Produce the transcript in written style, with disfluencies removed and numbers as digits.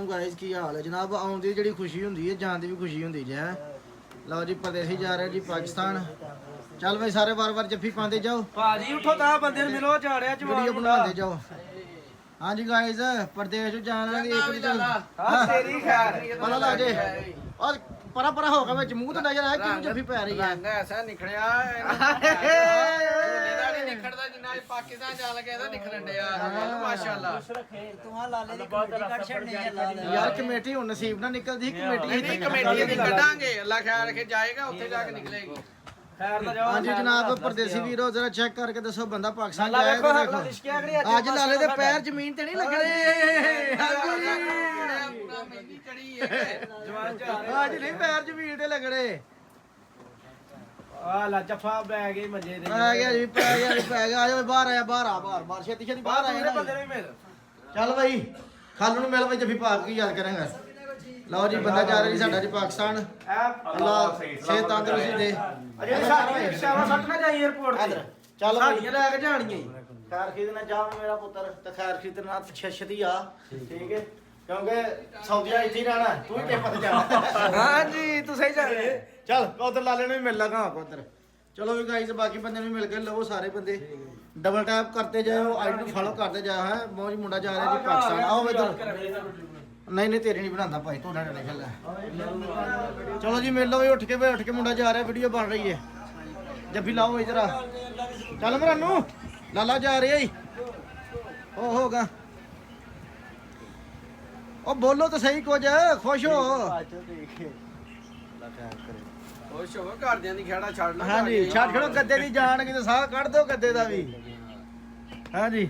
ਨੂੰ ਗਾਇਸ ਕੀ ਹਾਲ ਹੈ ਜਨਾਬ। ਆਉਂਦੀ ਜਿਹੜੀ ਖੁਸ਼ੀ ਹੁੰਦੀ ਹੈ ਜਾਣ ਦੀ ਵੀ ਖੁਸ਼ੀ ਹੁੰਦੀ ਜੇ। ਲਓ ਜੀ ਪਰਦੇਸੀ ਜਾ ਰਹੇ ਜੀ ਪਾਕਿਸਤਾਨ। ਚੱਲ ਬਈ ਸਾਰੇ ਵਾਰ-ਵਾਰ ਜੱਫੀ ਪਾਉਂਦੇ ਜਾਓ ਭਾਜੀ ਉੱਠੋ ਤਾਂ ਬੰਦੇ ਨੂੰ ਮਿਲੋ ਝਾੜਿਆ ਜਵਾਨ ਵੀਡੀਓ ਬਣਾਉਂਦੇ ਜਾਓ। ਹਾਂਜੀ ਗਾਇਸ ਪਰਦੇਸ ਨੂੰ ਜਾਣਾ ਦੀ ਇੱਕ ਦੀ ਹਾਂ ਤੇਰੀ ਖੈਰ ਪਤਾ ਲੱਗ ਜੇ ਔਰ ਪਰਾ ਹੋ ਕੇ ਵਿੱਚ ਮੂੰਹ ਤੋਂ ਨਜ਼ਰ ਆਇਆ ਕਿਉਂ ਜੱਫੀ ਪੈ ਰਹੀ ਹੈ। ਰੰਗ ਐਸਾ ਨਿਖੜਿਆ ਨਹੀਂ ਨਿਖੜਦਾ ਜਿੰਨਾ ਪਾਕਿਸਤਾਨ ਜਾ ਲਗੇ ਇਹਦਾ ਨਿਖਰਨ ਡਿਆ ਮਾਸ਼ਾਅੱਲਾ। ਤੂੰ ਲਾਲੇ ਦੀ ਕਮੇਟੀ ਕੱਢ ਛੱਡਣੀ ਹੈ ਲਾਲੇ ਯਾਰ ਕਮੇਟੀ ਹੁਣ ਨਸੀਬ ਨਾਲ ਨਿਕਲਦੀ ਕਮੇਟੀ ਨਹੀਂ ਕਮੇਟੀ ਦੀ ਕੱਢਾਂਗੇ ਅੱਲਾ ਖੈਰ ਰੱਖੇ ਜਾਏਗਾ ਉੱਥੇ ਜਾ ਕੇ ਨਿਕਲੇਗੀ। ਖੈਰ ਤਾਂ ਜਾਓ। ਹਾਂਜੀ ਜਨਾਬ ਪਰਦੇਸੀ ਵੀਰੋ ਜਰਾ ਚੈੱਕ ਕਰਕੇ ਦੱਸੋ ਬੰਦਾ ਪਾਕਿਸਤਾਨ ਲਾਲਾ ਜਾਇਆ ਵੇਖੋ ਤੇ ਹਰਲਾ ਦੇਖੋ ਲਿਸ਼ਕਿਆ ਕਰੀ ਅੱਜ ਲਾਲੇ ਦੇ ਪੈਰ ਜ਼ਮੀਨ ਤੇ ਨਹੀਂ ਲੱਗਣੇ। ਪੂਰਾ ਮਹਿੰਦੀ ਚੜੀ ਹੈ ਜਵਾਨ ਅੱਜ ਨਹੀਂ ਪੈਰ ਜ਼ਮੀਨ ਤੇ ਲੱਗਣੇ। ਆ ਲਾ ਜਫਾ ਬੈ ਗਈ ਮੰਜੇ ਦੇ ਪੈ ਗਿਆ ਜੀ ਪੈ ਗਿਆ ਜੀ ਪੈ ਗਿਆ। ਆ ਜਾ ਬਾਹਰ ਆਇਆ ਬਾਹਰ ਛੇਤੀ ਛੇਤੀ ਬਾਹਰ ਆਇਆ ਬੰਦੇ ਨੂੰ ਮਿਲ ਚੱਲ ਬਈ ਖਾਲੂ ਨੂੰ ਮਿਲ ਬਈ ਜੱਫੀ ਪਾ ਕੇ ਯਾਦ ਕਰਾਂਗਾ। ਲਓ ਜੀ ਬੰਦਾ ਜਾ ਰਿਹਾ ਜੀ ਸਾਡਾ ਜੀ ਪਾਕਿਸਤਾਨ। ਅੱਲਾ ਸਿਹਤ ਤੰਦਰੁਸਤੀ ਦੇ। ਅਜੇ ਸਾਡੀ ਸ਼ਾਵਾ ਸੱਟ ਨਾ ਜਾਈ 에어ਪੋਰਟ ਇੱਧਰ ਤੇ ਚੱਲ ਬਈ ਸਾਡੀਆਂ ਲੈ ਕੇ ਜਾਣੀਆਂ ਹੀ। ਖੈਰ ਖਰੀਦਣਾ ਜਾਵ ਮੇਰਾ ਪੁੱਤਰ ਤੇ ਖੈਰ ਖਰੀਦਣਾ ਛਛਤੀ ਆ ਠੀਕ ਹੈ ਕਿਉਂਕਿ ਸੌਦੀਆ ਇੱਥੇ ਹੀ ਰਹਿਣਾ ਤੂੰ ਵੀ ਪੇਪਰ ਤੇ ਜਾਣਾ। ਹਾਂਜੀ ਤੂੰ ਸਹੀ ਜਾ ਰਹੇ ਚੱਲ ਉਧਰ ਲਾਲੇ ਨੂੰ ਵੀ ਮਿਲ ਲਗਾ ਉਧਰ। ਚਲੋ ਵੀ ਗਾਈਸ ਬਾਕੀ ਬੰਦੇ ਨੂੰ ਮਿਲ ਕੇ ਲਵੋ ਸਾਰੇ ਬੰਦੇ ਡਬਲ ਟੈਪ ਕਰਤੇ ਜਾਓ ਆਈਡੀ ਨੂੰ ਫਾਲੋ ਕਰਦੇ ਜਾਓ ਹੈ। ਮੌਜ ਮੁੰਡਾ ਜਾ ਰਿਹਾ ਜੀ ਪਾਕਿਸਤਾਨ। ਆਓ ਇੱਧਰ ਨਹੀਂ ਤੇਰੀ ਨਹੀਂ ਬਣਾਉਂਦਾ ਭਾਈ ਤੁਹਾਡਾ ਨਾ ਲਿਖ ਲੈ। ਚਲੋ ਜੀ ਮਿਲ ਲਓ ਵੀ ਉੱਠ ਕੇ ਮੁੰਡਾ ਜਾ ਰਿਹਾ ਵੀਡੀਓ ਬਣ ਰਹੀ ਹੈ। ਜੱਫੀ ਲਾਓ ਇਧਰ ਆ ਚੱਲ ਮੇਰਾ ਨੂੰ ਲਾਲਾ ਜਾ ਰਿਹਾ ਹੀ ਹੋਗਾ। ਉਹ ਬੋਲੋ ਤਾਂ ਸਹੀ ਕੁਝ ਖੁਸ਼ ਹੋ। ਖੁਸ਼ ਹੋਵੋ ਘਰਦਿਆਂ ਦੀ ਖੇੜਾ ਛੱਡ ਲਓ। ਹਾਂਜੀ ਛੱਡ ਖੜੋ ਗੱਦੇ ਦੀ ਜਾਣ ਕਿਤੇ ਸਾਹ ਕੱਢ ਦਿਓ ਗੱਦੇ ਦਾ ਵੀ। ਹਾਂਜੀ